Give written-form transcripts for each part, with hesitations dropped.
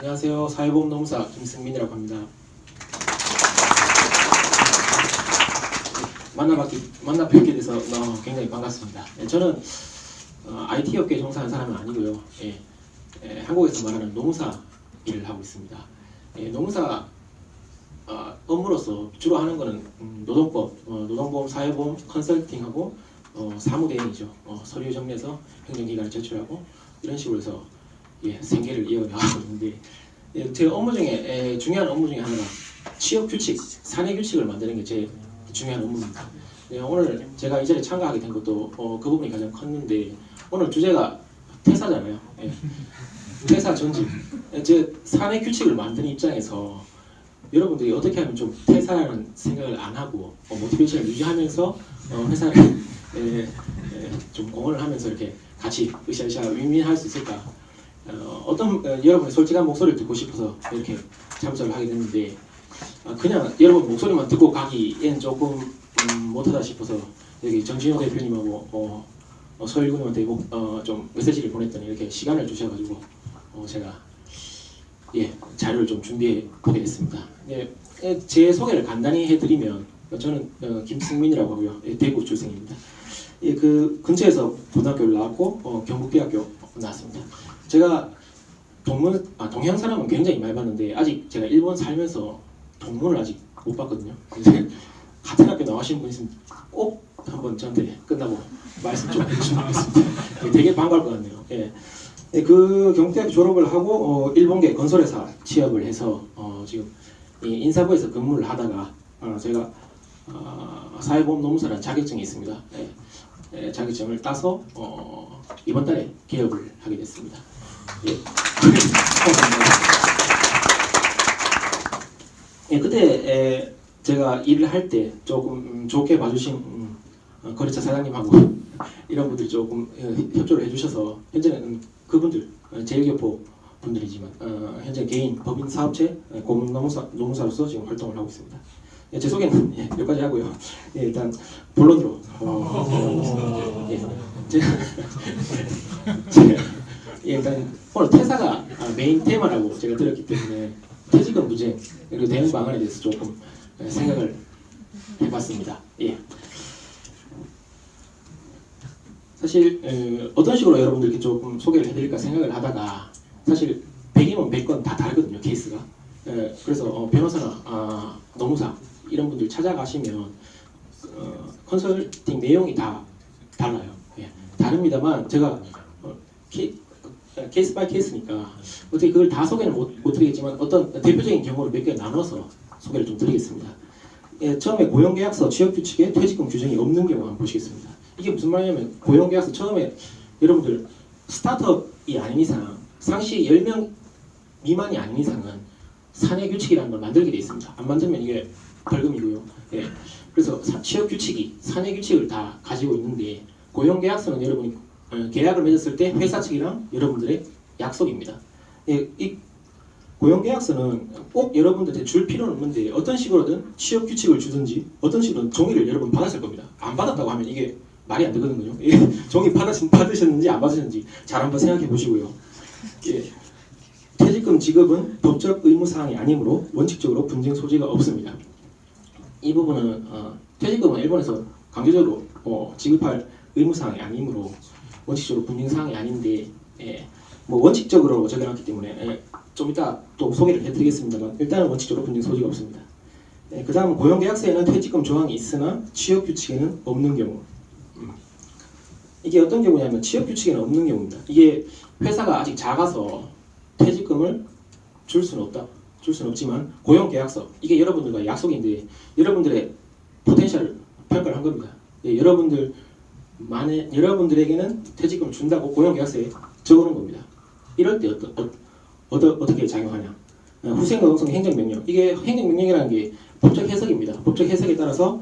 안녕하세요. 사회보험노무사 김승민이라고 합니다. 만나 뵙게 돼서 굉장히 반갑습니다. 저는 IT 업계에 종사하는 사람은 아니고요. 한국에서 말하는 노무사 일을 하고 있습니다. 노무사 업무로서 주로 하는 거는 노동법, 노동보험, 사회보험, 컨설팅하고 사무대행이죠. 서류 정리해서 행정기관에 제출하고 이런 식으로 해서 생계를 이어나가고 있는데, 제 업무 중에 중요한 업무 중에 하나가 취업규칙, 사내규칙을 만드는 게 제일 중요한 업무입니다. 오늘 제가 이 자리에 참가하게 된 것도 그 부분이 가장 컸는데, 오늘 주제가 퇴사잖아요. 퇴사 전직. 제 사내규칙을 만드는 입장에서 여러분들이 어떻게 하면 좀 퇴사라는 생각을 안 하고 모티베이션을 유지하면서 회사를 좀 공헌을 하면서 이렇게 같이 으쌰으쌰 윈윈할 수 있을까? 여러분의 솔직한 목소리를 듣고 싶어서 이렇게 참석을 하게 됐는데, 그냥 여러분 목소리만 듣고 가기엔 조금 못하다 싶어서 여기 정진호 대표님하고 서일군님한테 좀 메시지를 보냈더니 이렇게 시간을 주셔가지고 제가 자료를 좀 준비해 보게 됐습니다. 제 소개를 간단히 해드리면, 저는 김승민이라고 하고요. 대구 출생입니다. 그 근처에서 고등학교를 나왔고 경북대학교 나왔습니다. 제가 동양 사람은 굉장히 많이 봤는데 아직 제가 일본 살면서 동문을 아직 못 봤거든요. 같은 학교 나오시는 분 있으면 꼭 한번 저한테 끝나고 말씀 좀 해주시면 좋겠습니다. 되게 반가울 것 같네요. 그 경북대학교 졸업을 하고 일본계 건설회사 취업을 해서 지금 인사부에서 근무를 하다가 제가 사회보험노무사라는 자격증이 있습니다. 자격증을 따서 이번 달에 개업을 하게 됐습니다. 그때 제가 일을 할 때 조금 좋게 봐주신 거래처 사장님하고 이런 분들이 조금 협조를 해주셔서 현재는 그분들 제일교포 분들이지만 현재 개인 법인 사업체 고문노무사로서 지금 활동을 하고 있습니다. 제 소개는 여기까지 하고요. 일단 본론으로 제가 일단 오늘 퇴사가 메인 테마라고 제가 들었기 때문에 퇴직금 문제 그리고 대응 방안에 대해서 조금 생각을 해봤습니다. 사실 어떤 식으로 여러분들께 조금 소개를 해드릴까 생각을 하다가, 사실 100이면 100건 다 다르거든요, 케이스가. 그래서 변호사나 노무사 이런 분들 찾아가시면 컨설팅 내용이 다 달라요. 다릅니다만 제가 케이스 바이 케이스니까 어떻게 그걸 다 소개는 못 드리겠지만 어떤 대표적인 경우를 몇 개 나눠서 소개를 좀 드리겠습니다. 처음에 고용계약서 취업규칙에 퇴직금 규정이 없는 경우 한번 보시겠습니다. 이게 무슨 말이냐면, 고용계약서 처음에 여러분들 스타트업이 아닌 이상, 상시 10명 미만이 아닌 이상은 사내규칙이라는 걸 만들게 돼 있습니다. 안 만들면 이게 벌금이고요. 그래서 취업규칙이 사내규칙을 다 가지고 있는데, 고용계약서는 여러분이 계약을 맺었을 때 회사 측이랑 여러분들의 약속입니다. 이 고용계약서는 꼭 여러분들한테 줄 필요는 없는데, 어떤 식으로든 취업규칙을 주든지 어떤 식으로든 종이를 여러분 받았을 겁니다. 안 받았다고 하면 이게 말이 안 되거든요. 종이 받으셨는지 안 받으셨는지 잘 한번 생각해 보시고요. 퇴직금 지급은 법적 의무사항이 아니므로 원칙적으로 분쟁 소지가 없습니다. 이 부분은 퇴직금은 일본에서 강제적으로 지급할 의무사항이 아니므로 원칙적으로 분쟁사항이 아닌데, 뭐 원칙적으로 적용했기 때문에 좀 이따 또 소개를 해드리겠습니다만, 일단은 원칙적으로 분쟁 소지가 없습니다. 그 다음 고용계약서에는 퇴직금 조항이 있으나 취업규칙에는 없는 경우. 이게 어떤 경우냐면 취업규칙에는 없는 경우입니다. 이게 회사가 아직 작아서 퇴직금을 줄 수는 없다. 줄 수는 없지만 고용계약서, 이게 여러분들과 약속인데 여러분들의 포텐셜을 평가를 한 겁니다. 여러분들에게는 퇴직금을 준다고 고용계약서에 적어놓은 겁니다. 이럴 때 어떻게 작용하냐? 후생노동성 행정명령. 이게 행정명령이라는 게 법적 해석입니다. 법적 해석에 따라서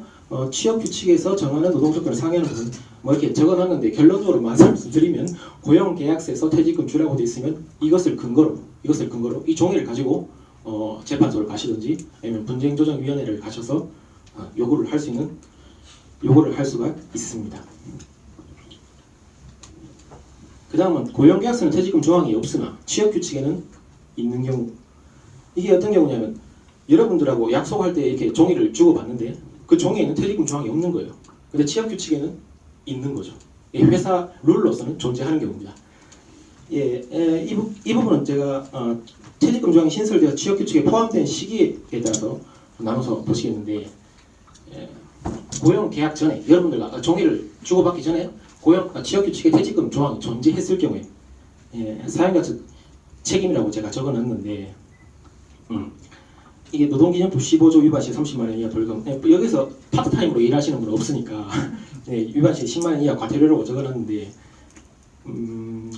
취업규칙에서 정하는 노동조건을 상회하는 부분 이렇게 적어놨는데, 결론적으로 말씀드리면 고용계약서에서 퇴직금 주라고 되어 있으면 이것을 근거로 이 종이를 가지고 재판소를 가시든지 아니면 분쟁조정위원회를 가셔서 요구를 할 수가 있습니다. 그 다음은 고용계약서는 퇴직금 조항이 없으나 취업규칙에는 있는 경우, 이게 어떤 경우냐면 여러분들하고 약속할 때 이렇게 종이를 주고받는데 그 종이에는 퇴직금 조항이 없는 거예요. 근데 취업 규칙에는 있는 거죠. 회사 룰로서는 존재하는 경우입니다. 이 부분은 제가 퇴직금 조항이 신설되어 취업 규칙에 포함된 시기에 따라서 나눠서 보시겠는데, 고용 계약 전에 여러분들 종이를 주고받기 전에 취업 규칙에 퇴직금 조항이 존재했을 경우에 사용자 측 책임이라고 제가 적어놨는데, 이게 노동기준법 15조 위반 시 30만 원 이하 벌금. 여기서 파트타임으로 일하시는 분 없으니까 위반 시 10만 원 이하 과태료라고 적어놨는데,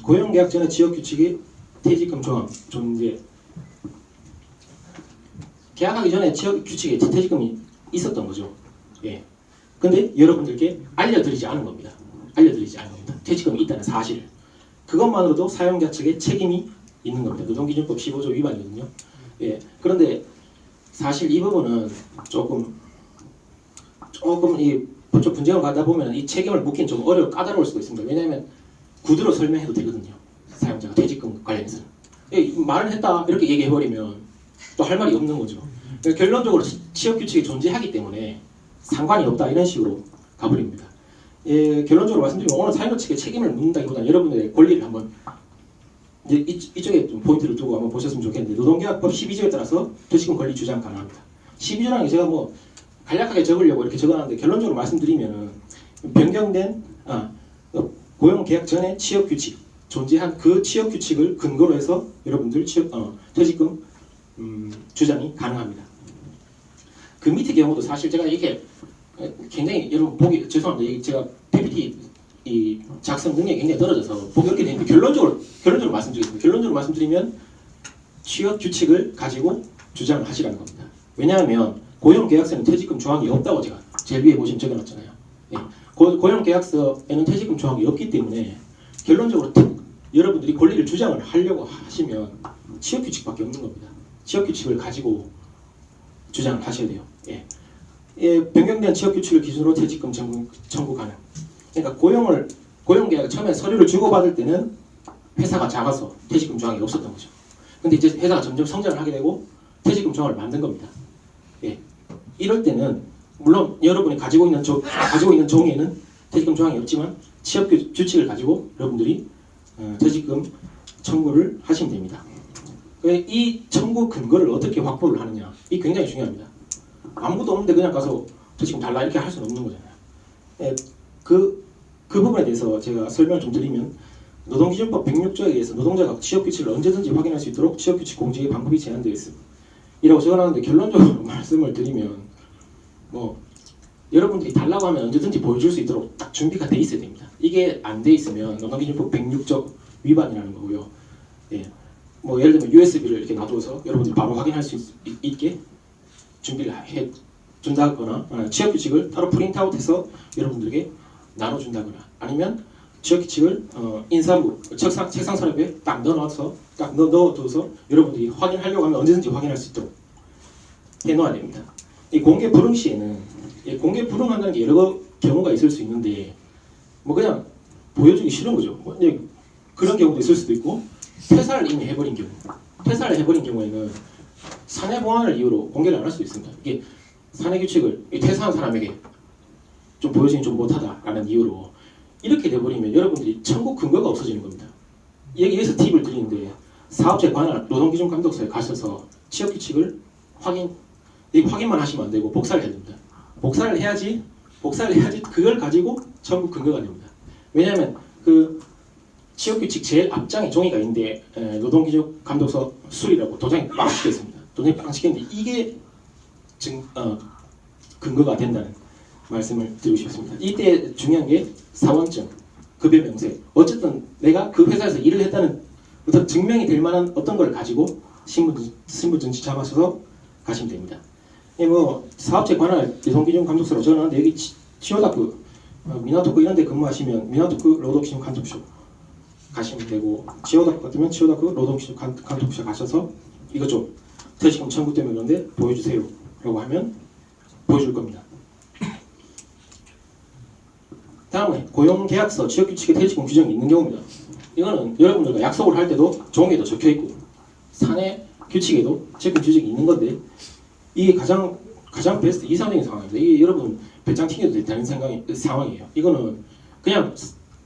고용계약 전에 취업규칙에 퇴직금 조항 존재. 계약하기 전에 취업규칙에 퇴직금이 있었던 거죠. 근데 여러분들께 알려드리지 않은 겁니다. 퇴직금이 있다는 사실을. 그것만으로도 사용자 측의 책임이 있는 겁니다. 노동기준법 15조 위반이거든요. 그런데 사실 이 부분은 조금 이 법적 분쟁을 가다 보면 이 책임을 묻긴 좀 까다로울 수도 있습니다. 왜냐하면 구두로 설명해도 되거든요. 사용자가 퇴직금 관련해서는. 말을 했다 이렇게 얘기해버리면 또 할 말이 없는 거죠. 결론적으로 취업규칙이 존재하기 때문에 상관이 없다 이런 식으로 가버립니다. 결론적으로 말씀드리면 오늘 사용자 측의 책임을 묻는다기보다는 여러분들의 권리를 한번 이쪽에 좀 포인트를 두고 한번 보셨으면 좋겠는데, 노동계약법 12조에 따라서 퇴직금 권리 주장 가능합니다. 12조라는 게 제가 뭐 간략하게 적으려고 이렇게 적어놨는데, 결론적으로 말씀드리면은 변경된 고용계약 전에 취업규칙 존재한 그 취업규칙을 근거로 해서 여러분들 퇴직금 주장이 가능합니다. 그 밑의 경우도 사실 제가 이게 굉장히 여러분 보기 죄송합니다. 제가 PPT 이 작성 능력이 굉장히 떨어져서 보기 어렵게 되는데, 결론적으로 말씀드리겠습니다. 결론적으로 말씀드리면 취업 규칙을 가지고 주장을 하시라는 겁니다. 왜냐하면 고용계약서에는 퇴직금 조항이 없다고 제가 제일 위에 보시면 적어놨잖아요. 고용계약서에는 퇴직금 조항이 없기 때문에 결론적으로 여러분들이 권리를 주장을 하려고 하시면 취업 규칙밖에 없는 겁니다. 취업 규칙을 가지고 주장을 하셔야 돼요. 변경된 취업 규칙을 기준으로 퇴직금 청구 가능. 그러니까 고용계약 처음에 서류를 주고받을 때는 회사가 작아서 퇴직금 조항이 없었던 거죠. 근데 이제 회사가 점점 성장을 하게 되고 퇴직금 조항을 만든 겁니다. 이럴 때는 물론 여러분이 가지고 있는 종이에는 퇴직금 조항이 없지만 취업 규칙을 가지고 여러분들이 퇴직금 청구를 하시면 됩니다. 이 청구 근거를 어떻게 확보를 하느냐, 이 굉장히 중요합니다. 아무것도 없는데 그냥 가서 퇴직금 달라 이렇게 할 수는 없는 거잖아요. 그 부분에 대해서 제가 설명을 좀 드리면, 노동기준법 106조에 의해서 노동자가 취업규칙을 언제든지 확인할 수 있도록 취업규칙 공지의 방법이 제한되어 있습니다. 이라고 적어놨는데, 결론적으로 말씀을 드리면 여러분들이 달라고 하면 언제든지 보여줄 수 있도록 딱 준비가 돼 있어야 됩니다. 이게 안 돼 있으면 노동기준법 106조 위반이라는 거고요. 예를 들면 USB를 이렇게 놔둬서 여러분들이 바로 확인할 수 있게 준비를 해 준다거나, 취업규칙을 따로 프린트아웃해서 여러분들에게 나눠준다거나, 아니면 취업규칙을 인사부 책상 서랍에 딱 넣어둬서 여러분들이 확인하려고 하면 언제든지 확인할 수 있도록 해놓아야 됩니다. 이 공개 불응 시에는 공개 불응한다는 게 여러 경우가 있을 수 있는데, 그냥 보여주기 싫은 거죠. 그런 경우도 있을 수도 있고, 퇴사를 이미 해버린 경우에는 사내 보안을 이유로 공개를 안 할 수도 있습니다. 이게 사내 규칙을 퇴사한 사람에게 좀 보여주긴 좀 못하다라는 이유로 이렇게 돼버리면 여러분들이 청구 근거가 없어지는 겁니다. 여기에서 팁을 드리는데, 사업체 관할 노동기준감독소에 가셔서 취업규칙을 확인만 하시면 안 되고 복사를 해야 됩니다. 복사를 해야지 그걸 가지고 청구 근거가 됩니다. 왜냐하면 그 취업규칙 제일 앞장에 종이가 있는데 노동기준감독소 수리라고 도장이 빵 찍혀 있습니다. 도장이 빵 찍혔는데 이게 근거가 된다는 말씀을 드리고 싶습니다. 이때 중요한 게 사원증, 급여 명세. 어쨌든 내가 그 회사에서 일을 했다는 어떤 증명이 될 만한 어떤 걸 가지고 신분증 잡아서 가시면 됩니다. 사업체 관할 노동기준감독소로 저는 여기 치오다크, 미나토크 이런 데 근무하시면 미나토크 노동기준감독소 가시면 되고, 치오다크 같으면 치오다크 노동기준감독소에 가셔서 이거 좀 퇴직금 청구 때문에 그런데 보여주세요 라고 하면 보여줄 겁니다. 다음에 고용계약서 취업규칙에 퇴직금 규정이 있는 경우입니다. 이거는 여러분들과 약속을 할 때도 종이에도 적혀있고 사내 규칙에도 채권 규칙이 있는 건데 이게 가장 베스트 이상적인 상황입니다. 이게 여러분 배짱 튕겨도 되는 상황이에요. 이거는 그냥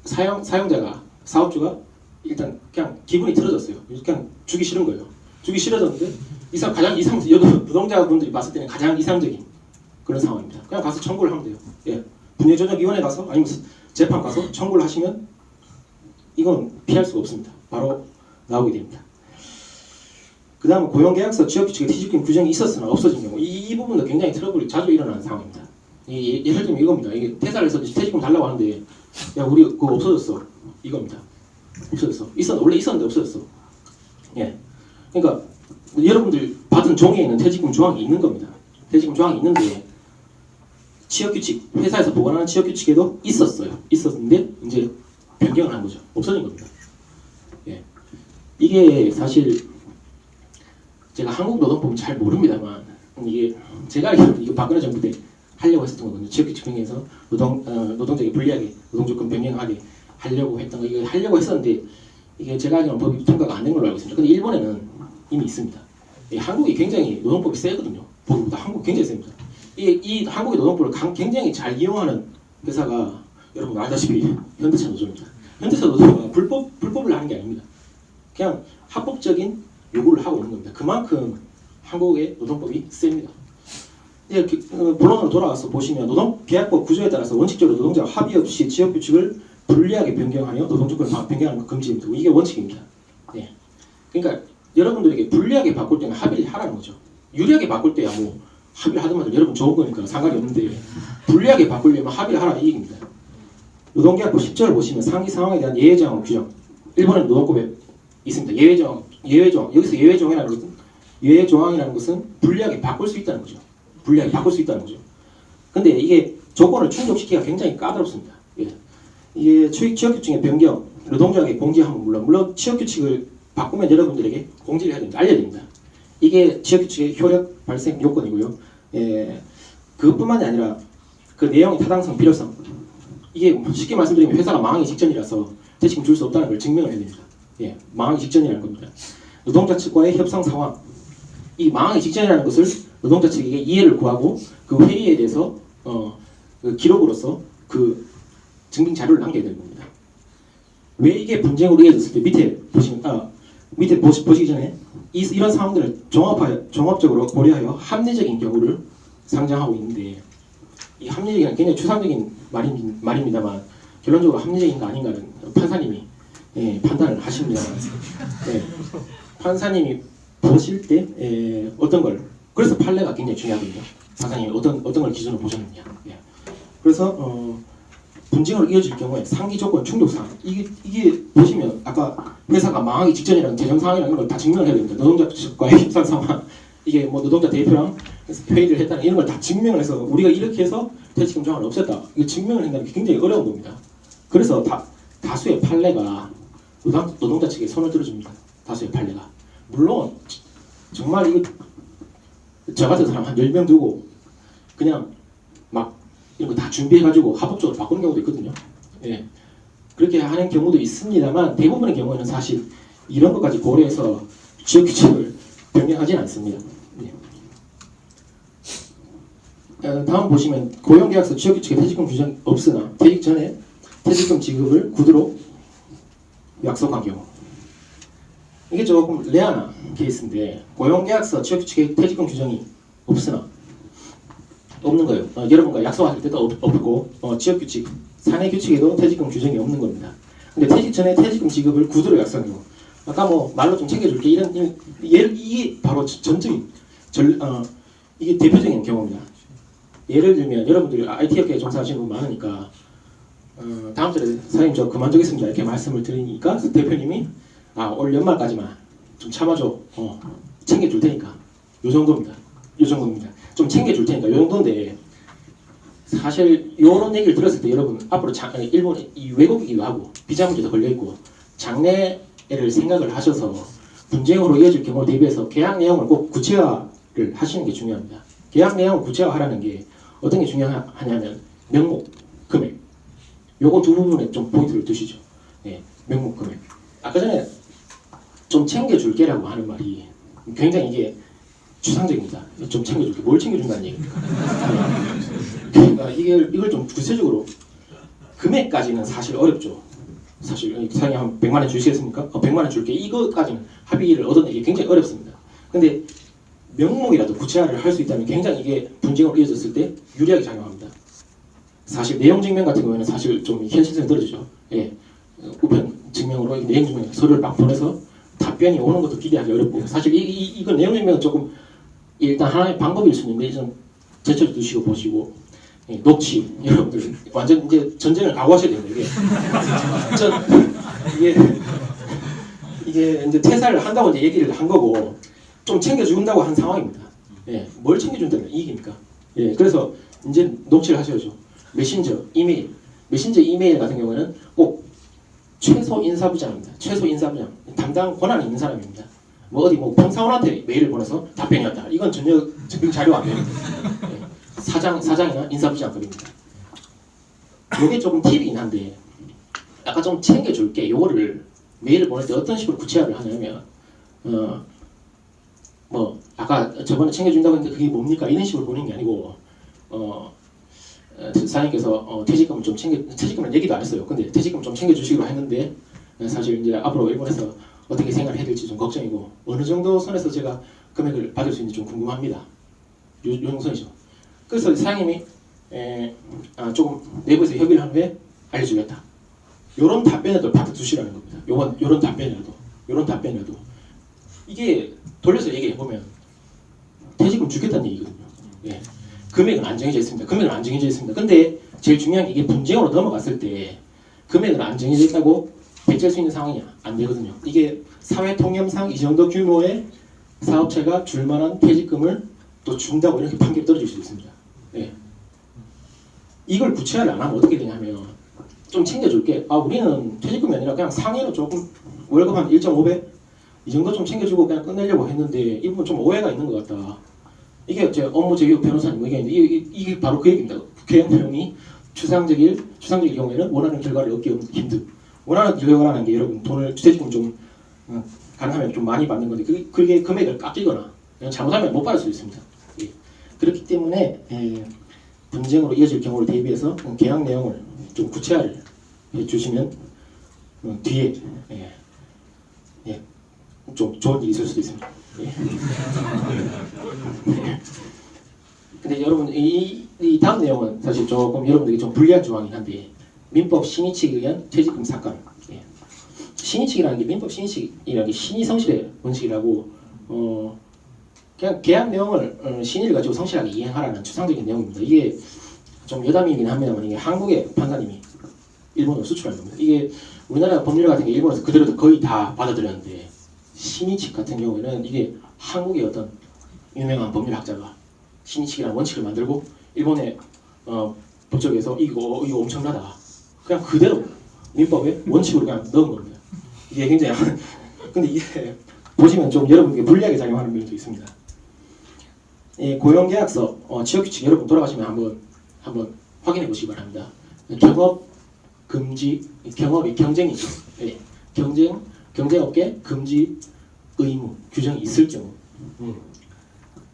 사용자가 사업주가 일단 그냥 기분이 틀어졌어요. 그냥 주기 싫은 거예요. 주기 싫어졌는데 가장 노동자분들이 봤을 때는 가장 이상적인 그런 상황입니다. 그냥 가서 청구를 하면 돼요. 예, 분해조정위원회 가서 아니면 재판 가서 청구를 하시면 이건 피할 수가 없습니다. 바로 나오게 됩니다. 그 다음은 고용계약서 취업규칙의 퇴직금 규정이 있었으나 없어진 경우 이 부분도 굉장히 트러블이 자주 일어나는 상황입니다. 예를 들면 이겁니다. 이게 퇴사를 해서 퇴직금 달라고 하는데 야 우리 그거 없어졌어 이겁니다. 없어졌어. 원래 있었는데 없어졌어. 예. 그러니까 여러분들 받은 종이에는 퇴직금 조항이 있는 겁니다. 퇴직금 조항이 있는데 취업규칙 회사에서 보관하는 취업규칙에도 있었는데 이제 변경을 한 거죠. 없어진 겁니다. 예. 이게 사실 제가 한국 노동법은 잘 모릅니다만 이게 제가 알기로는 이거 박근혜 정부 때 하려고 했었던 거거든요. 취업규칙 변경해서 노동자에게 불리하게 노동조건 변경하게 하려고 했던 거 이거 하려고 했었는데 이게 제가 알기로는 법이 통과가 안 된 걸로 알고 있습니다. 근데 일본에는 이미 있습니다. 한국이 굉장히 노동법이 세거든요. 보기보다 한국이 굉장히 셉니다. 이 한국의 노동법을 굉장히 잘 이용하는 회사가 여러분 알다시피 현대차 노조입니다. 현대차 노조가 불법을 하는 게 아닙니다. 그냥 합법적인 요구를 하고 있는 겁니다. 그만큼 한국의 노동법이 셉니다. 본론으로 돌아가서 보시면 노동계약법 구조에 따라서 원칙적으로 노동자가 합의 없이 취업규칙을 불리하게 변경하여 노동조건을 변경하는 건 금지입니다. 이게 원칙입니다. 네. 그러니까 여러분들에게 불리하게 바꿀 때는 합의를 하라는 거죠. 유리하게 바꿀 때야 뭐 합의를 하든 말든 여러분 좋은 거니까 상관이 없는데 불리하게 바꾸려면 합의를 하라 이 얘기입니다. 노동계약법 10절을 보시면 상위 상황에 대한 예외조항 규정 일본의 노동법에 있습니다. 예외조항 여기서 예외조항이라는 것은 불리하게 바꿀 수 있다는 거죠. 불리하게 바꿀 수 있다는 거죠. 근데 이게 조건을 충족시키기가 굉장히 까다롭습니다. 예. 이게 취업규칙의 변경, 노동자에게 공지하면 물론 취업규칙을 바꾸면 여러분들에게 공지를 해야 됩니다. 알려야 됩니다. 이게 취업규칙의 효력 발생 요건이고요. 예. 그것뿐만이 아니라 그 내용의 타당성, 필요성 이게 쉽게 말씀드리면 회사가 망하기 직전이라서 퇴직금 줄 수 없다는 걸 증명을 해야 됩니다. 예, 망하기 직전이라는 겁니다. 노동자 측과의 협상 상황 이 망하기 직전이라는 것을 노동자 측에게 이해를 구하고 그 회의에 대해서 그 기록으로서 그 증빙 자료를 남겨야 되는 겁니다. 왜 이게 분쟁으로 이어졌을 때 밑에 보시기 전에 이런 상황들을 종합적으로 고려하여 합리적인 경우를 상정하고 있는데 이 합리적인 굉장히 추상적인 말입니다만 결론적으로 합리적인가 아닌가는 판사님이 판단을 하십니다. 네. 판사님이 보실 때 어떤 걸 그래서 판례가 굉장히 중요하거든요. 판사님이 어떤 걸 기준으로 보셨느냐. 예. 그래서 분쟁으로 이어질 경우에 상기 조건 충족 사항 이게 보시면 아까 회사가 망하기 직전이라는 재정 상황이라는 걸 다 증명을 해야 됩니다. 노동자 측과의 협상 상황 이게 뭐 노동자 대표랑 회의를 했다는 이런 걸 다 증명을 해서 우리가 이렇게 해서 퇴직금 조항을 없앴다 이거 증명을 한다는 게 굉장히 어려운 겁니다. 그래서 다수의 판례가 노동자 측에 손을 들어줍니다. 다수의 판례가 물론 정말 이거 저 같은 사람 한 10명 두고 그냥 막 이런 거 다 준비해가지고 합법적으로 바꾸는 경우도 있거든요. 예. 그렇게 하는 경우도 있습니다만 대부분의 경우에는 사실 이런 것까지 고려해서 취업규칙을 변경하지는 않습니다. 예. 다음 보시면 고용계약서 취업규칙에 퇴직금 규정이 없으나 퇴직 전에 퇴직금 지급을 구두로 약속한 경우 이게 조금 레아나 케이스인데 고용계약서 취업규칙에 퇴직금 규정이 없으나 없는 거예요. 여러분과 약속하실 때도 없고 취업규칙, 사내규칙에도 퇴직금 규정이 없는 겁니다. 근데 퇴직 전에 퇴직금 지급을 구두로 약속한 경우 아까 뭐 말로 좀 챙겨줄게 이게 바로 이게 대표적인 경우입니다. 예를 들면 여러분들이 IT 업계에 종사하시는 분 많으니까 다음 달에 사장님 저 그만두겠습니다 이렇게 말씀을 드리니까 대표님이 올 연말까지만 좀 참아줘 챙겨줄 테니까 요 정도입니다. 좀 챙겨줄 테니까 요 정도인데 사실 요런 얘기를 들었을 때 여러분 앞으로 일본 이 외국이기도 하고 비자 문제도 걸려있고 장래를 생각을 하셔서 분쟁으로 이어질 경우를 대비해서 계약 내용을 꼭 구체화를 하시는 게 중요합니다. 계약 내용을 구체화하라는 게 어떤 게 중요하냐면 명목, 금액 요거 두 부분에 좀 포인트를 두시죠. 예, 명목, 금액. 아까 전에 좀 챙겨줄게라고 하는 말이 굉장히 이게 추상적입니다. 좀 챙겨줄게. 뭘 챙겨준다는 얘기입니까? 그러니까 이걸 좀 구체적으로 금액까지는 사실 어렵죠. 사실 사장님 한 100만 원 주시겠습니까? 100만 원 줄게. 이거까지는 합의를 얻어내기 굉장히 어렵습니다. 근데 명목이라도 구체화를 할 수 있다면 굉장히 이게 분쟁으로 이어졌을 때 유리하게 작용합니다. 사실 내용 증명 같은 경우에는 사실 좀 현실성이 떨어지죠. 예. 우편 증명으로 내용 증명 서류를 막 보내서 답변이 오는 것도 기대하기 어렵고 사실 이건 내용 증명은 조금 일단 하나의 방법일 수 있는데 좀 제철 두시고 보시고 예, 녹취 여러분들 완전 이제 전쟁을 각오하셔야 됩니다. 이게 이제 퇴사를 한다고 이제 얘기를 한 거고 좀 챙겨준다고 한 상황입니다. 예, 뭘 챙겨준다면 이익입니까? 예, 그래서 이제 녹취를 하셔야죠. 메신저 이메일 같은 경우에는 꼭 최소 인사부장입니다. 최소 인사부장 담당 권한이 있는 사람입니다. 뭐 어디 뭐 평사원한테 메일을 보내서 답변이 왔다. 이건 전혀 증빙 자료 안 됩니다. 예, 사장이나 인사부장급입니다. 이게 조금 팁이긴 한데 약간 좀 챙겨줄게. 요거를 메일을 보낼 때 어떤 식으로 구체화를 하냐면 뭐 아까 저번에 챙겨준다고 했는데 그게 뭡니까? 이런 식으로 보내는 게 아니고 사장님께서 퇴직금을 얘기도 안 했어요. 근데 퇴직금 좀 챙겨주시기로 했는데 사실 이제 앞으로 일본에서 어떻게 생활을 해야 될지 좀 걱정이고 어느 정도 선에서 제가 금액을 받을 수 있는지 좀 궁금합니다. 요 정선이죠. 그래서 사장님이 조금 내부에서 협의를 한 후에 알려주겠다. 요런 답변에도 받아두시라는 겁니다. 요런 답변이라도 이게 돌려서 얘기해 보면 퇴직금 주겠다는 얘기거든요. 예. 금액은 안 정해져 있습니다. 근데 제일 중요한 게 이게 분쟁으로 넘어갔을 때 금액은 안 정해져 있다고 배제할 수 있는 상황이 안 되거든요. 이게 사회 통념상 이 정도 규모의 사업체가 줄 만한 퇴직금을 또 준다고 이렇게 판결이 떨어질 수도 있습니다. 예. 이걸 구체화를 안 하면 어떻게 되냐면 좀 챙겨줄게. 우리는 퇴직금이 아니라 그냥 상해로 조금 월급 한 1.5배 이 정도 좀 챙겨주고 그냥 끝내려고 했는데 이 부분 좀 오해가 있는 것 같다. 이게 제 업무 제휴 변호사님 의견인데 이게 바로 그 얘기입니다. 계약 내용이 추상적일 경우에는 원하는 결과를 얻기 힘든. 원하는 결과라는 게 여러분 돈을 퇴직금 좀 가능하면 좀 많이 받는 건데 그게 금액을 깎이거나 잘못하면 못 받을 수 있습니다. 예. 그렇기 때문에 분쟁으로 이어질 경우를 대비해서 계약 내용을 좀 구체화를 해주시면 뒤에 좀 좋은 일이 있을 수도 있습니다. 예. 근데 여러분 이 다음 내용은 사실 조금 여러분들에게 좀 불리한 조항이긴 한데 민법 신의칙에 의한 퇴직금 삭감. 예. 신의칙이라는 게 민법 신의칙이라는 게 신의 성실의 원칙이라고 그냥 계약 내용을 신의를 가지고 성실하게 이행하라는 추상적인 내용입니다. 이게 좀 여담이긴 합니다만 이게 한국의 판사님이 일본으로 수출한 겁니다. 이게 우리나라 법률 같은 게 일본에서 그대로 거의 다 받아들였는데 신의칙 같은 경우에는 이게 한국의 어떤 유명한 법률학자가 신의칙이라는 원칙을 만들고 일본의 법조계에서 이거 엄청나다. 그냥 그대로 민법에 원칙으로 그냥 넣은 겁니다. 이게 굉장히 근데 이게 보시면 좀 여러분에게 불리하게 작용하는 면도 있습니다. 이 고용계약서 취업규칙 여러분 돌아가시면 한번 확인해 보시기 바랍니다. 경업 금지 경업이 경쟁이죠. 네. 경쟁업계 금지 의무 규정이 있을 경우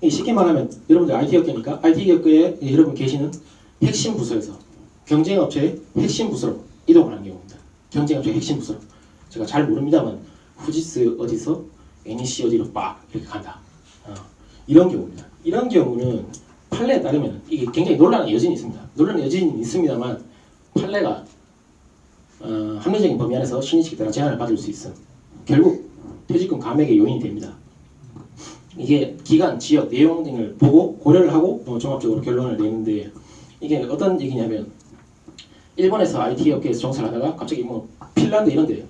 쉽게 말하면 여러분들 IT업계니까 IT업계에 여러분 계시는 핵심 부서에서 경쟁업체의 핵심 부서로 이동을 하는 경우입니다. 경쟁업체의 핵심 부서로 제가 잘 모릅니다만 후지스 어디서 NEC 어디로 빡 이렇게 간다. 이런 경우입니다. 이런 경우는 판례에 따르면 이게 굉장히 논란의 여진이 있습니다. 논란의 여진이 있습니다만 판례가 합리적인 범위 안에서 신의칙에 따라 제한을 받을 수 있음. 결국 퇴직금 감액의 요인이 됩니다. 이게 기간, 지역, 내용 등을 보고 고려를 하고 종합적으로 결론을 내는데 이게 어떤 얘기냐면 일본에서 IT 업계에서 종사를 하다가 갑자기 뭐 핀란드 이런 데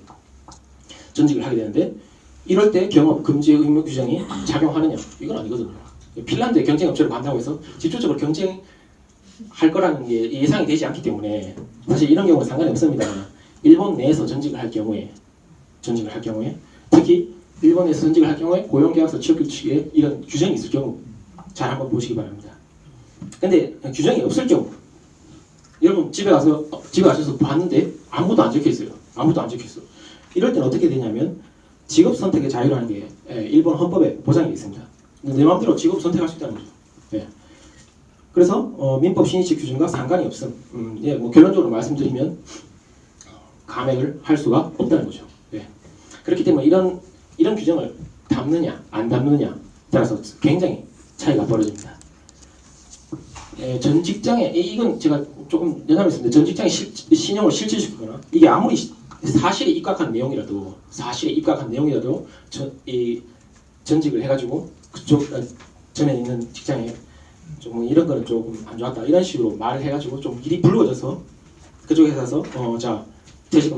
전직을 하게 되는데 이럴 때 경업 금지 의무 규정이 작용하느냐? 이건 아니거든요. 핀란드의 경쟁업체로 간다고 해서 직접적으로 경쟁할 거라는 게 예상이 되지 않기 때문에 사실 이런 경우는 상관이 없습니다. 일본 내에서 전직을 할 경우에 특히 일본에서 전직을 할 경우에 고용계약서 취업규칙에 이런 규정이 있을 경우 잘 한번 보시기 바랍니다. 근데 규정이 없을 경우 여러분 집에 가셔서 봤는데 아무도 안 적혀 있어요. 이럴 때는 어떻게 되냐면 직업 선택의 자유라는 게 일본 헌법에 보장이 있습니다. 내 마음대로 직업 선택할 수 있다는 거죠. 예. 그래서 민법 신의칙 규정과 상관이 없음. 예, 뭐 결론적으로 말씀드리면 감액을 할 수가 없다는 거죠. 예. 그렇기 때문에 이런 규정을 담느냐 안 담느냐 따라서 굉장히 차이가 벌어집니다. 예, 전 직장에 이건 제가 조금 여담했습니다. 전 직장에 신용을 실질시키거나 이게 아무리 사실에 입각한 내용이라도 이 전직을 해가지고 그쪽 전에 있는 직장에 좀 이런 거는 조금 안 좋았다 이런 식으로 말을 해가지고 좀 일이 불거져서 그쪽 회사에서 자 퇴직금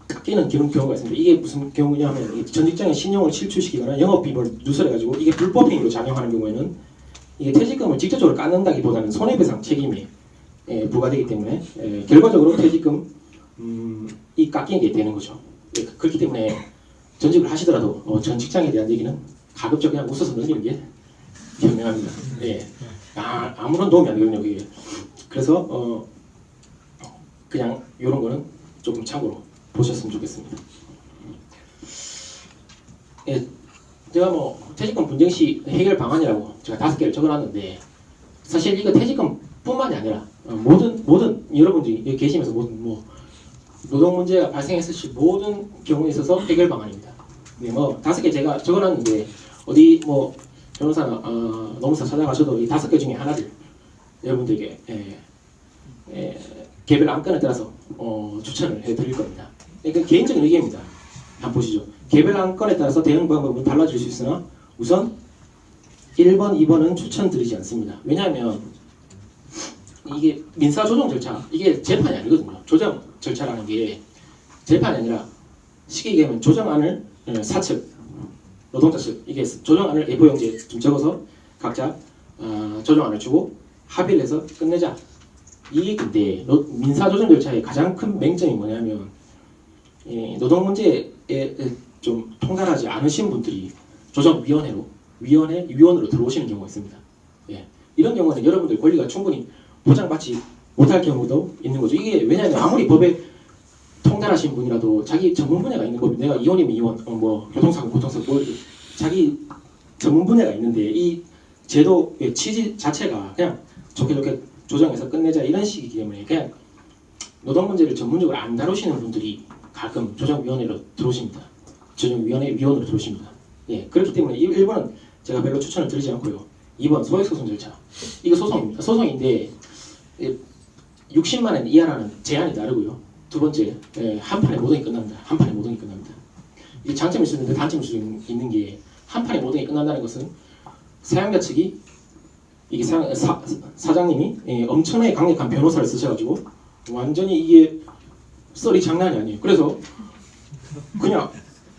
깎이는 그런 경우가 있습니다. 이게 무슨 경우냐면 전 직장에 신용을 실추시키거나 영업비밀을 누설해가지고 이게 불법 행위로 작용하는 경우에는 이게 퇴직금을 직접적으로 깎는다기보다는 손해배상 책임이 부과되기 때문에 결과적으로 퇴직금 이 깎이게 되는 거죠. 그렇기 때문에 전직을 하시더라도 전 직장에 대한 얘기는 가급적 그냥 웃어서 넘기는 게 현명합니다. 예. 아무런 도움이 안 되거든요. 그게. 그래서 그냥 이런 거는 조금 참고로 보셨으면 좋겠습니다. 예, 제가 뭐 퇴직금 분쟁 시 해결 방안이라고 제가 5개를 적어놨는데 사실 이거 퇴직금뿐만이 아니라 모든 여러분들이 여기 계시면서 모든 뭐 노동 문제가 발생했을 시 모든 경우에 있어서 해결 방안입니다. 네, 뭐 5개 제가 적어놨는데 어디 뭐 변호사나 노무사 찾아가셔도 이 5개 중에 하나를 여러분들에게 개별 안건에 따라서 추천을 해드릴 겁니다. 그러니까 개인적인 의견입니다. 한번 보시죠. 개별 안건에 따라서 대응 방법은 달라질 수 있으나 우선 1번, 2번은 추천드리지 않습니다. 왜냐하면 이게 민사조정 절차, 이게 재판이 아니거든요. 조정 절차라는 게 재판이 아니라 쉽게 얘기하면 조정안을 사측, 노동자 측, 이게 조정안을 A4용지에 좀 적어서 각자 조정안을 주고 합의를 해서 끝내자. 이 얘기인데 민사조정 절차의 가장 큰 맹점이 뭐냐면 노동 문제에 좀 통달하지 않으신 분들이 위원으로 들어오시는 경우가 있습니다. 예. 이런 경우는 여러분들 권리가 충분히 보장받지 못할 경우도 있는 거죠. 이게 왜냐하면 아무리 법에 통달하신 분이라도 자기 전문 분야가 있는 법이 내가 이혼이면 이혼, 뭐 교통사고 뭐 자기 전문 분야가 있는데 이 제도의 취지 자체가 그냥 좋게 조정해서 끝내자 이런 식이기 때문에 그냥 노동 문제를 전문적으로 안 다루시는 분들이 가끔 조정위원회로 들어오십니다. 조정위원회 위원으로 들어오십니다. 예, 그렇기 때문에 1번은 제가 별로 추천을 드리지 않고요. 2번 소액소송 절차. 이거 소송입니다. 소송인데 60만 원 이하라는 제한이 다르고요. 두 번째, 한 판에 모동이 끝납니다. 한 판에 모동이 끝납니다. 이 장점이 있는데 단점이 있는 게 한 판에 모동이 끝난다는 것은 사용자 측이 이게 사장님이 엄청나게 강력한 변호사를 쓰셔가지고 완전히 이게 썰이 장난이 아니에요. 그래서 그냥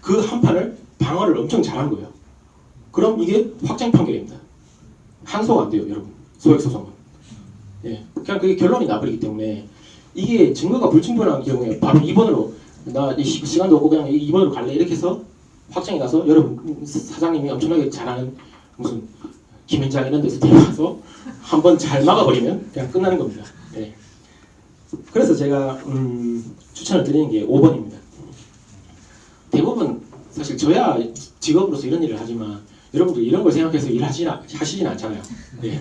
그 한 판을 방어를 엄청 잘한 거예요. 그럼 이게 확정 판결입니다. 항소가 안 돼요, 여러분. 소액소송은. 예, 그냥 그게 결론이 나버리기 때문에 이게 증거가 불충분한 경우에 바로 2번으로 나 시간도 없고 그냥 2번으로 갈래 이렇게 해서 확정이 나서 여러분 사장님이 엄청나게 잘하는 무슨 김현장 이런 데서 데려와서 한번 잘 막아버리면 그냥 끝나는 겁니다. 예. 그래서 제가 추천을 드리는 게 5번입니다. 대부분 사실 저야 직업으로서 이런 일을 하지만 여러분들 이런 걸 생각해서 하시진 않잖아요. 예.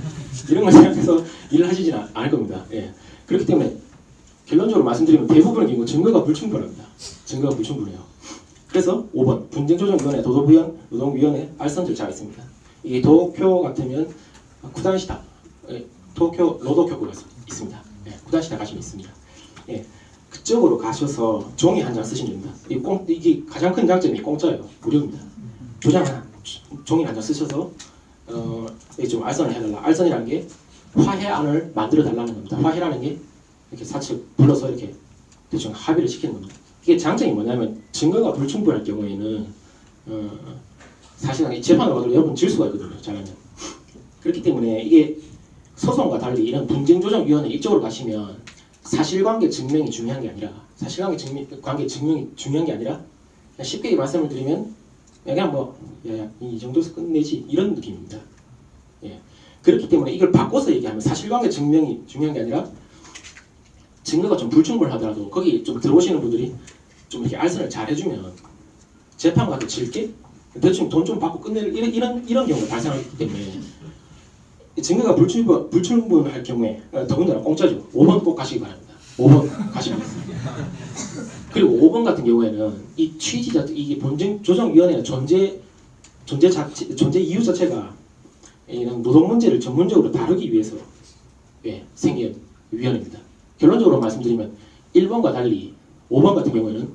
이런 걸 생각해서 일을 하시진 않을 겁니다. 예. 그렇기 때문에 결론적으로 말씀드리면 대부분의 경우 증거가 불충분합니다. 증거가 불충분해요. 그래서 5번 분쟁조정위원회 노동위원회 알선 절차가 있습니다. 이게 도쿄 같으면 구단시다, 도쿄 로도쿄구가 있습니다. 예. 구단시다 가시면 있습니다. 예. 그쪽으로 가셔서 종이 한 장 쓰시면 됩니다. 이게 가장 큰 장점이 공짜예요. 무료입니다. 도장 하나, 종이 한 장 쓰셔서 좀 알선을 해달라. 알선이라는 게 화해안을 만들어 달라는 겁니다. 화해라는 게 이렇게 사측 불러서 이렇게 대충 합의를 시키는 겁니다. 이게 장점이 뭐냐면 증거가 불충분할 경우에는 사실은 이 재판을 가도 여러분 질 수가 있거든요. 잘하면. 그렇기 때문에 이게 소송과 달리 이런 분쟁조정위원회 이쪽으로 가시면 사실관계 증명이 중요한 게 아니라 증명이 중요한 게 아니라 그냥 쉽게 말씀을 드리면 그냥 뭐 이 정도에서 끝내지 이런 느낌입니다. 예. 그렇기 때문에 이걸 바꿔서 얘기하면 사실관계 증명이 중요한 게 아니라 증거가 좀 불충분하더라도 거기 좀 들어오시는 분들이 좀 이렇게 알선을 잘 해주면 재판 가도 질게 대충 돈 좀 받고 끝낼 이런 경우가 발생하기 때문에 증거가 불충분할 경우에 더군다나 공짜죠. 5번 꼭 가시기 바랍니다. 5번 가시면 됩니다. 그리고 5번 같은 경우에는 이 취지 자체, 이게 본증 조정위원회의 존재 이유 자체가 이런 노동 문제를 전문적으로 다루기 위해서 생긴 위원회입니다. 결론적으로 말씀드리면 1번과 달리 5번 같은 경우에는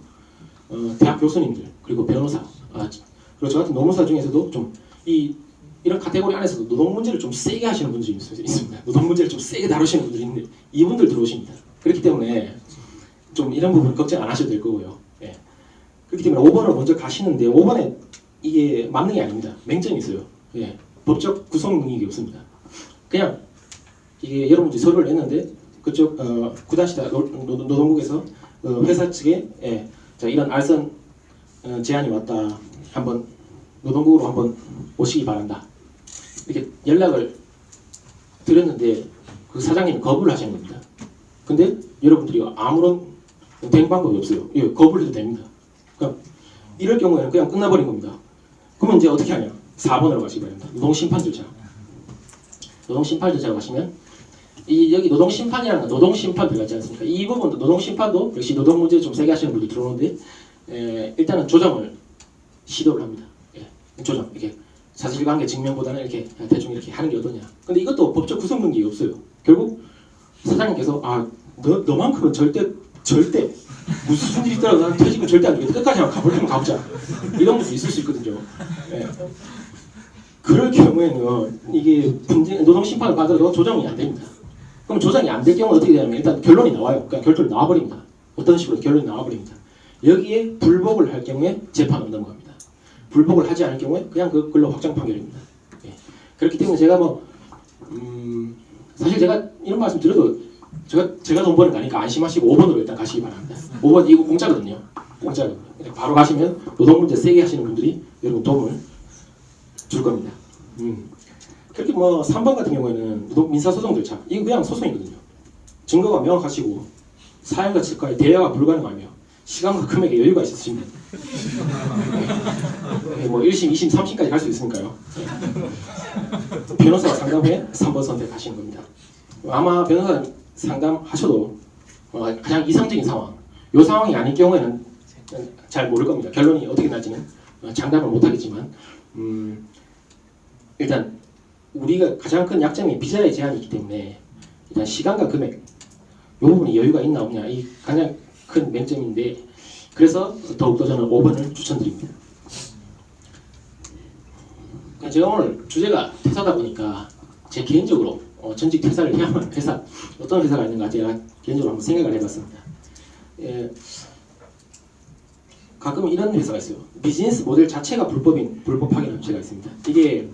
대학 교수님들 그리고 변호사 그리고 저 같은 노무사 중에서도 좀 이런 카테고리 안에서도 노동 문제를 좀 세게 하시는 분들이 있습니다. 노동 문제를 좀 세게 다루시는 분들이 있는데 이분들 들어오십니다. 그렇기 때문에 좀 이런 부분 걱정 안 하셔도 될 거고요. 예. 그렇기 때문에 5번을 먼저 가시는데 5번에 이게 만능이 아닙니다. 맹점이 있어요. 예. 법적 구성 능력이 없습니다. 그냥 이게 여러분들이 서류를 냈는데 그쪽 구단시다 노동국에서 회사 측에 자 이런 알선 제안이 왔다. 한번 노동국으로 한번 오시기 바란다. 이렇게 연락을 드렸는데 그 사장님이 거부를 하시는 겁니다. 근데 여러분들이 아무런 대응 방법이 없어요. 예, 거부를 해도 됩니다. 그러니까 이럴 경우에는 그냥 끝나버린 겁니다. 그러면 이제 어떻게 하냐? 4번으로 가시기 바랍니다. 노동심판 절차. 노동심판 절차로 가시면 여기 노동심판이라는 건 노동심판 들어가지 않습니까? 이 부분도 노동심판도 역시 노동 문제 좀 세게 하시는 분들이 들어오는데 일단은 조정을 시도를 합니다. 예, 조정 이렇게 사실관계 증명보다는 이렇게 대충 이렇게 하는 게 어떠냐. 근데 이것도 법적 구성 능력이 없어요. 결국 사장님께서 너만큼은 절대 무슨 일이 있더라도 나는 퇴직은 절대 안 주겠다. 끝까지 한번 가보려면 가보자. 이런 것도 있을 수 있거든요. 예. 그럴 경우에는 이게 노동심판을 받아도 조정이 안 됩니다. 그럼 조정이 안 될 경우는 어떻게 되냐면 일단 결론이 나와요. 그냥 결론이 나와버립니다. 어떤 식으로 결론이 나와버립니다. 여기에 불복을 할 경우에 재판으로 넘어갑니다. 불복을 하지 않을 경우에 그냥 그걸로 확정 판결입니다. 예. 그렇기 때문에 제가 사실 제가 이런 말씀 드려도 제가 돈 버는 거 아니까 안심하시고 5번으로 일단 가시기 바랍니다. 5번 이거 공짜거든요. 공짜거든요. 바로 가시면 노동 문제 세게 하시는 분들이 여러분 도움을 줄 겁니다. 그렇게 3번 같은 경우에는 민사소송 절차 이거 그냥 소송이거든요. 증거가 명확하시고 사연과 측과의 대화가 불가능하며 시간과 금액에 여유가 있으시면 1심, 2심, 3심까지 갈 수 있으니까요. 변호사와 상담 후에 3번 선택하시는 겁니다. 아마 변호사 상담하셔도 가장 이상적인 상황 이 상황이 아닐 경우에는 잘 모를 겁니다. 결론이 어떻게 날지는 장담을 못하겠지만 일단 우리가 가장 큰 약점이 비자의 제한이 있기 때문에 일단 시간과 금액 이 부분이 여유가 있나 없냐 이 가장 큰 맹점인데 그래서 더욱더 저는 5번을 추천드립니다. 제가 오늘 주제가 퇴사다 보니까 제 개인적으로 전직 퇴사를 해야만 회사 어떤 회사가 있는가 제가 개인적으로 한번 생각을 해봤습니다. 가끔 이런 회사가 있어요. 비즈니스 모델 자체가 불법하게 업체가 있습니다. 이게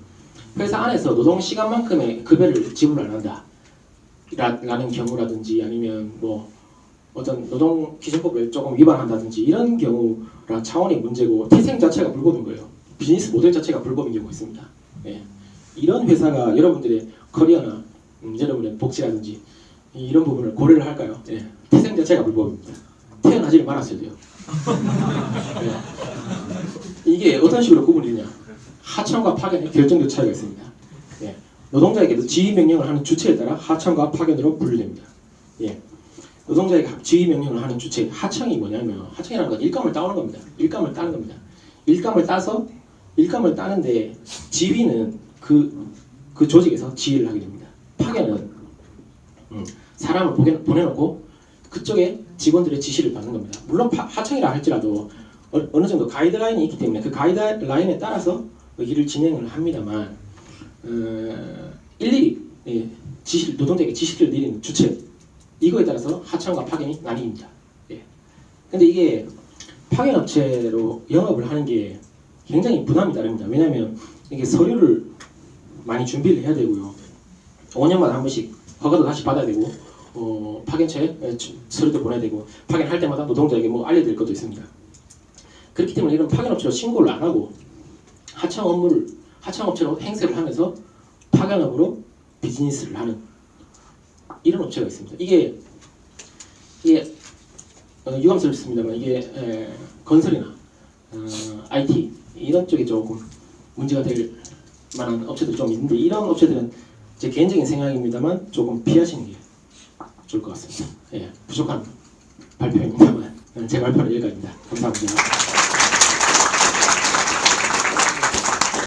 회사 안에서 노동 시간만큼의 급여를 지불 안 한다 라는 경우라든지 아니면 어떤 노동 기준법을 조금 위반한다든지 이런 경우랑 차원의 문제고 태생 자체가 불법인 거예요. 비즈니스 모델 자체가 불법인 경우가 있습니다. 예. 이런 회사가 여러분들의 커리어나 여러분의 복지라든지 이런 부분을 고려를 할까요? 예. 태생 자체가 불법입니다. 태어나지를 말았어야 돼요. 예. 이게 어떤 식으로 구분이 되냐? 하청과 파견의 결정적 차이가 있습니다. 예. 노동자에게도 지휘 명령을 하는 주체에 따라 하청과 파견으로 분류됩니다. 예. 노동자에게 지휘 명령을 하는 주체 하청이 뭐냐면 하청이라는 건 일감을 따오는 겁니다. 일감을 따는 겁니다. 일감을 따서 일감을 따는데 지휘는 그 조직에서 지휘를 하게 됩니다. 파견은 사람을 보내놓고 그쪽에 직원들의 지시를 받는 겁니다. 물론 하청이라 할지라도 어느 정도 가이드라인이 있기 때문에 그 가이드라인에 따라서 일을 진행을 합니다만 일일이 노동자에게 지시를 내리는 주체 이거에 따라서 하청과 파견이 나뉩니다. 예. 근데 이게 파견업체로 영업을 하는 게 굉장히 부담이 따릅니다. 왜냐하면 이게 서류를 많이 준비를 해야 되고요. 5년마다 한 번씩 허가도 다시 받아야 되고 파견처에 서류도 보내야 되고 파견할 때마다 노동자에게 알려드릴 것도 있습니다. 그렇기 때문에 이런 파견업체로 신고를 안 하고 하청업체로 행세를 하면서 파견업으로 비즈니스를 하는 이런 업체가 있습니다. 이게 유감스럽습니다만 이게 건설이나 IT 이런 쪽에 조금 문제가 될 만한 업체들이 좀 있는데 이런 업체들은 제 개인적인 생각입니다만 조금 피하시는 게 좋을 것 같습니다. 예, 부족한 발표입니다만 제 발표는 여기까지입니다. 감사합니다.